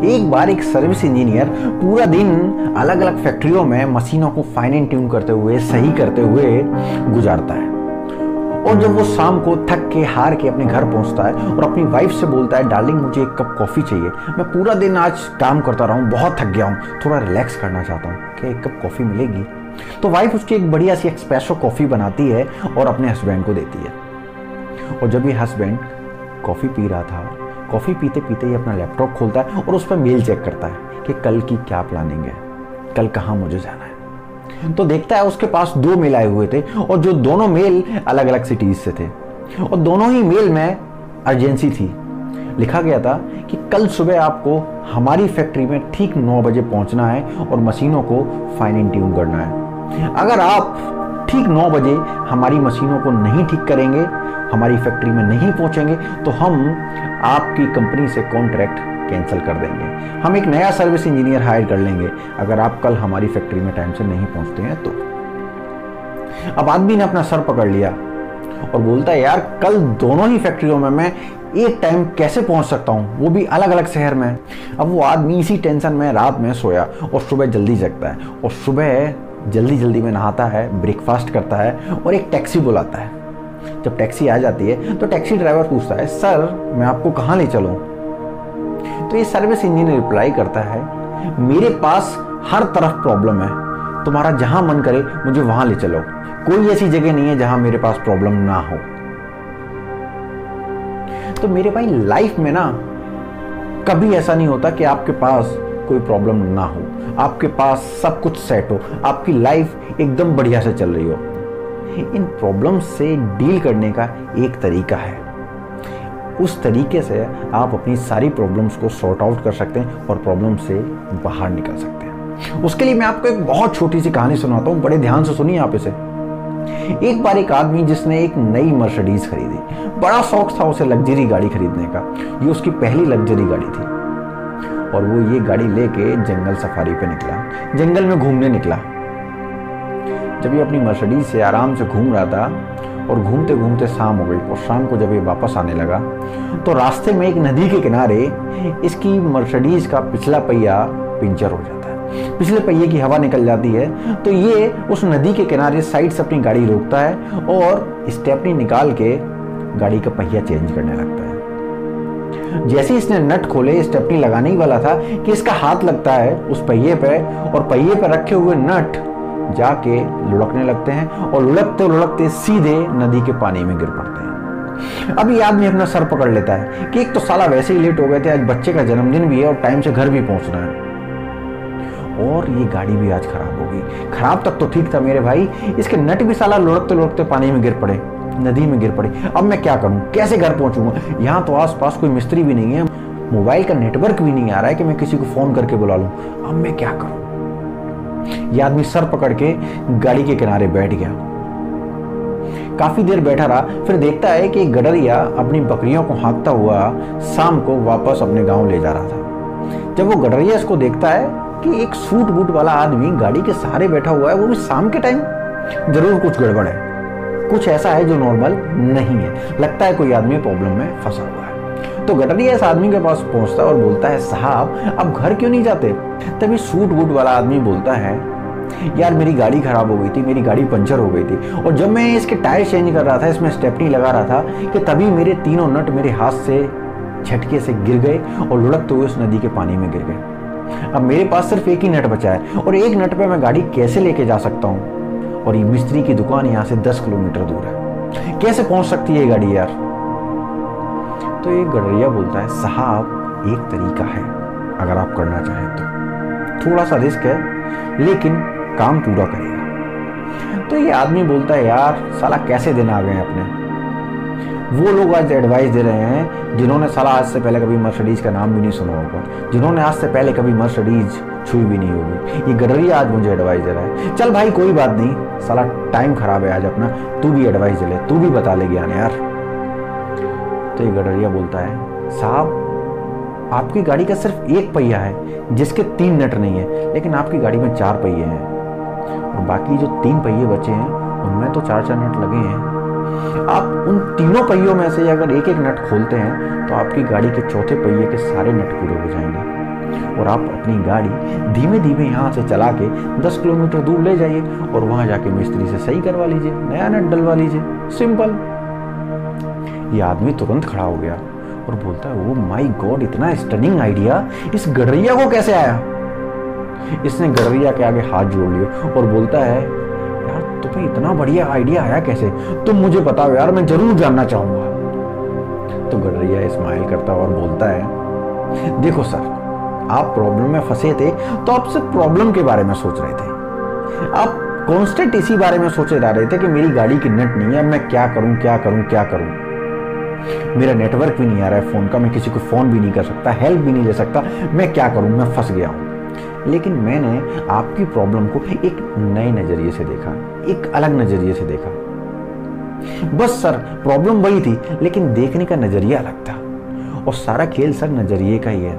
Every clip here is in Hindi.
एक बार एक सर्विस इंजीनियर पूरा दिन अलग अलग फैक्ट्रियों में मशीनों को फाइन एंड ट्यून करते हुए, सही करते हुए गुजारता है। और जब वो शाम को थक के हार के अपने घर पहुंचता है और अपनी वाइफ से बोलता है, डार्लिंग मुझे एक कप कॉफ़ी चाहिए, मैं पूरा दिन आज काम करता रहा हूँ, बहुत थक गया हूँ, थोड़ा रिलैक्स करना चाहता हूँ, क्या एक कप कॉफ़ी मिलेगी? तो वाइफ उसकी एक बढ़िया सी एक्सप्रेसो कॉफ़ी बनाती है और अपने हस्बैंड को देती है। और जब ये हस्बैंड कॉफ़ी पी रहा था, कॉफ़ी पीते पीते ही अपना लैपटॉप खोलता है और उस पर मेल चेक करता है कि कल की क्या प्लानिंग है, कल कहाँ मुझे जाना है। तो देखता है उसके पास 2 मेल आए हुए थे और जो दोनों मेल अलग अलग सिटीज से थे और दोनों ही मेल में अर्जेंसी थी। लिखा गया था कि कल सुबह आपको हमारी फैक्ट्री में ठीक 9 बजे पहुंचना है और मशीनों को फाइन एंड ट्यून करना है। अगर आप ठीक 9 बजे हमारी मशीनों को नहीं ठीक करेंगे, हमारी फैक्ट्री में नहीं पहुंचेंगे, तो हम आपकी कंपनी से कॉन्ट्रैक्ट कैंसिल कर देंगे, हम एक नया सर्विस इंजीनियर हायर कर लेंगे अगर आप कल हमारी फैक्ट्री में टाइम से नहीं पहुंचते हैं तो। अब आदमी ने अपना सर पकड़ लिया और बोलता है, यार कल दोनों ही फैक्ट्रियों में मैं एक टाइम कैसे पहुंच सकता हूं, वो भी अलग अलग शहर में। अब वो आदमी इसी टेंशन में रात में सोया और सुबह जल्दी जगता है और सुबह जल्दी जल्दी में नहाता है, ब्रेकफास्ट करता है और एक टैक्सी बुलाता है। जब टैक्सी आ जाती है तो टैक्सी ड्राइवर पूछता है, सर मैं आपको कहाँ ले चलूं? तो ये सर्विस इंजीनियर रिप्लाई करता है, मेरे पास हर तरफ प्रॉब्लम है, तुम्हारा जहां मन करे मुझे वहां ले चलो, कोई ऐसी जगह नहीं है जहां मेरे पास प्रॉब्लम ना हो। तो मेरे भाई लाइफ में ना कभी ऐसा नहीं होता कि आपके पास कोई प्रॉब्लम ना हो, आपके पास सब कुछ सेट हो, आपकी लाइफ एकदम बढ़िया से चल रही हो। इन प्रॉब्लम से डील करने का एक तरीका है, उस तरीके से आप अपनी सारी प्रॉब्लम्स को सॉर्ट आउट कर सकते हैं और प्रॉब्लम से बाहर निकल सकते हैं। उसके लिए मैं आपको एक बहुत छोटी सी कहानी सुनाता हूँ, बड़े ध्यान से सुनिए आप इसे। एक बार एक आदमी जिसने एक नई मर्सिडीज खरीदी, बड़ा शौक था उसे लग्जरी गाड़ी खरीदने का, ये उसकी पहली लग्जरी गाड़ी थी और वो ये गाड़ी लेके जंगल सफारी पे निकला, जंगल में घूमने निकला। जब ये अपनी मर्सिडीज से आराम से घूम रहा था और घूमते घूमते शाम हो गई और शाम को जब ये वापस आने लगा तो रास्ते में एक नदी के किनारे इसकी मर्सिडीज का पिछला पहिया पंचर हो जाता है, पिछले पहिए की हवा निकल जाती है। तो ये उस नदी के किनारे साइड से अपनी गाड़ी रोकता है और स्टेपनी निकाल के गाड़ी का पहिया चेंज करने लगता है। जैसे इसने नट खोले, स्टेपनी लगाने ही वाला था कि इसका हाथ लगता है उस पहिए पे और पहिए पे रखे हुए नट जाके लुढ़कने लगते हैं और लुढ़कते लुढ़कते सीधे नदी के पानी में गिर पड़ते हैं। अब ये आदमी अपना सर पकड़ लेता है कि एक तो साला वैसे ही लेट हो गए थे, आज बच्चे का जन्मदिन भी है और टाइम से घर भी पहुंचना है, और ये गाड़ी भी आज खराब हो गई। खराब तक तो ठीक था मेरे भाई, इसके नट भी साला लुढ़कते लुढ़कते पानी में गिर पड़े, नदी में गिर पड़े। अब मैं क्या करूं, कैसे घर पहुंचूंगा? यहाँ तो आसपास कोई मिस्त्री भी नहीं है, मोबाइल का नेटवर्क भी नहीं आ रहा है कि मैं किसी को फोन करके बुला लूं। अब मैं क्या करूं? ये आदमी सर पकड़ के गाड़ी के किनारे बैठ गया। काफी देर बैठा रहा, फिर देखता है कि गडरिया अपनी बकरियों को हाँकता हुआ शाम को वापस अपने गांव ले जा रहा था। जब वो गडरिया इसको देखता है कि एक सूट बूट वाला आदमी गाड़ी के सहारे बैठा हुआ है, वो भी शाम के टाइम, जरूर कुछ गड़बड़ है, कुछ ऐसा है जो नॉर्मल नहीं है, लगता है कोई आदमी प्रॉब्लम में फंसा हुआ है। तो गडरिया इस आदमी के पास पहुंचता है और बोलता है, साहब आप घर क्यों नहीं जाते? तभी सूट बूट वाला आदमी बोलता है, यार मेरी गाड़ी खराब हो गई थी, मेरी गाड़ी पंचर हो गई थी और जब मैं इसके टायर चेंज कर रहा था, इसमें स्टेपनी लगा रहा था कि तभी मेरे तीनों नट मेरे हाथ से झटके से गिर गए और लुढ़कते हुए उस नदी के पानी में गिर गए। अब मेरे पास सिर्फ एक ही नट बचा है और एक नट पे मैं गाड़ी कैसे लेके जा सकता हूँ? और ये मिस्त्री की दुकान यहाँ से 10 किलोमीटर दूर है, कैसे पहुंच सकती है ये गाड़ी यार? तो ये गडरिया बोलता है, साहब एक तरीका है, अगर आप करना चाहें तो, थोड़ा सा रिस्क है लेकिन काम पूरा करेगा। तो ये आदमी बोलता है, यार साला कैसे दिन आ गए अपने। वो लोग आज एडवाइस दे रहे हैं जिन्होंने साला आज से पहले कभी मर्सिडीज का नाम भी नहीं सुना होगा, जिन्होंने आज से पहले कभी मर्सिडीज छुई भी नहीं होगी। ये गडरिया आज मुझे एडवाइस दे रहा है। चल भाई कोई बात नहीं, साला टाइम खराब है आज अपना, तू भी एडवाइस दे ले, तू भी बता ले ज्ञान यार। तो ये गडरिया बोलता है, साहब आपकी गाड़ी का सिर्फ एक पहिया है जिसके 3 नट नहीं है, लेकिन आपकी गाड़ी में 4 पहिए हैं और बाकी जो 3 पहिए बचे हैं उनमें तो 4-4 नट लगे हैं। आप उन तीनों पहियों में से अगर एक एक नट खोलते हैं तो आपकी गाड़ी के चौथे पहिए के सारे नट पूरे हो जाएंगे। और आप अपनी गाड़ी धीमे धीमे यहाँ से चला के 10 किलोमीटर दूर ले जाइए और वहाँ जाके मिस्त्री से सही करवा लीजिए, नया नट डलवा लीजिए, सिंपल। ये आदमी तुरंत खड़ा हो गया और बोलता है, ओ माय गॉड, इतना स्टनिंग आइडिया इस गडरिया को कैसे आया? इसने गडरिया के आगे हाथ जोड़ लिए और बोलता है, यार तुम्हें इतना बढ़िया आइडिया आया कैसे? तुम मुझे बताओ यार, मैं जरूर जानना चाहूंगा। तो गडरिया स्माइल करता और बोलता है, देखो सर, आप प्रॉब्लम में फंसे थे तो आप सिर्फ प्रॉब्लम के बारे में सोच रहे थे। आप कांस्टेंट इसी बारे में सोचे जा रहे थे कि मेरी गाड़ी की नट नहीं है, मैं क्या करूं क्या करूं क्या करूं। मेरा नेटवर्क भी नहीं आ रहा है फोन का, मैं किसी को फोन भी नहीं कर सकता, हेल्प भी नहीं ले सकता, मैं क्या करूं, मैं फंस गया हूं। लेकिन मैंने आपकी प्रॉब्लम को एक नए नजरिए से देखा, एक अलग नजरिए से देखा। बस सर, प्रॉब्लम वही थी लेकिन देखने का नजरिया अलग था। और सारा खेल सर नजरिए का ही है।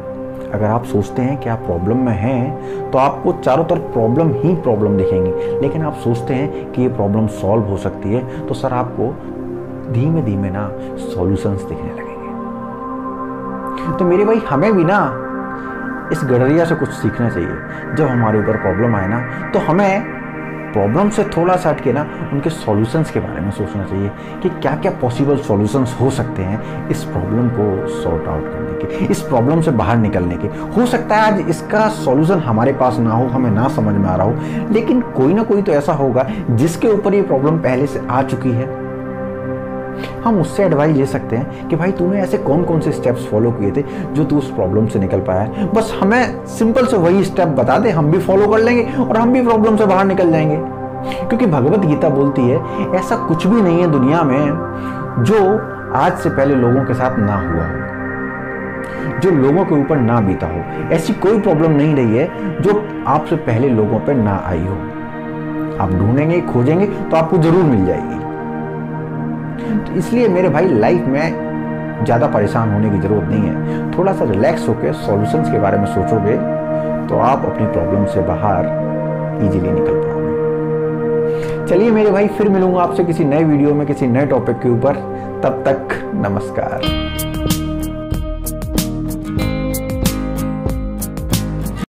अगर आप सोचते हैं कि आप प्रॉब्लम में हैं तो आपको चारों तरफ प्रॉब्लम ही प्रॉब्लम दिखेंगी, लेकिन आप सोचते हैं कि ये प्रॉब्लम सॉल्व हो सकती है तो सर आपको धीमे धीमे ना सॉल्यूशंस दिखने लगेंगे। तो मेरे भाई, हमें भी ना इस गडरिया से कुछ सीखना चाहिए। जब हमारे ऊपर प्रॉब्लम आए ना तो हमें प्रॉब्लम से थोड़ा सा हटके ना उनके सॉल्यूशंस के बारे में सोचना चाहिए कि क्या क्या पॉसिबल सॉल्यूशंस हो सकते हैं इस प्रॉब्लम को सॉर्ट आउट करने के, इस प्रॉब्लम से बाहर निकलने के। हो सकता है आज इसका सॉल्यूशन हमारे पास ना हो, हमें ना समझ में आ रहा हो, लेकिन कोई ना कोई तो ऐसा होगा जिसके ऊपर ये प्रॉब्लम पहले से आ चुकी है। हम उससे एडवाइस ले सकते हैं कि भाई तूने ऐसे कौन कौन से स्टेप्स फॉलो किए थे जो तू उस प्रॉब्लम से निकल पाया है। बस हमें सिंपल से वही स्टेप बता दे, हम भी फॉलो कर लेंगे और हम भी प्रॉब्लम से बाहर निकल जाएंगे। क्योंकि भगवत गीता बोलती है, ऐसा कुछ भी नहीं है दुनिया में जो आज से पहले लोगों के साथ ना हुआ हो, जो लोगों के ऊपर ना बीता हो। ऐसी कोई प्रॉब्लम नहीं रही है जो आपसे पहले लोगों पर ना आई हो। आप ढूंढेंगे, खोजेंगे तो आपको जरूर मिल जाएगी। तो इसलिए मेरे भाई, लाइफ में ज़्यादा परेशान होने की ज़रूरत नहीं है। थोड़ा सा रिलैक्स होकर सॉल्यूशंस के बारे में सोचोगे तो आप अपनी प्रॉब्लम से बाहर इजीली निकल पाओगे। चलिए मेरे भाई, फिर मिलूंगा आपसे किसी नए वीडियो में किसी नए टॉपिक के ऊपर। तब तक नमस्कार।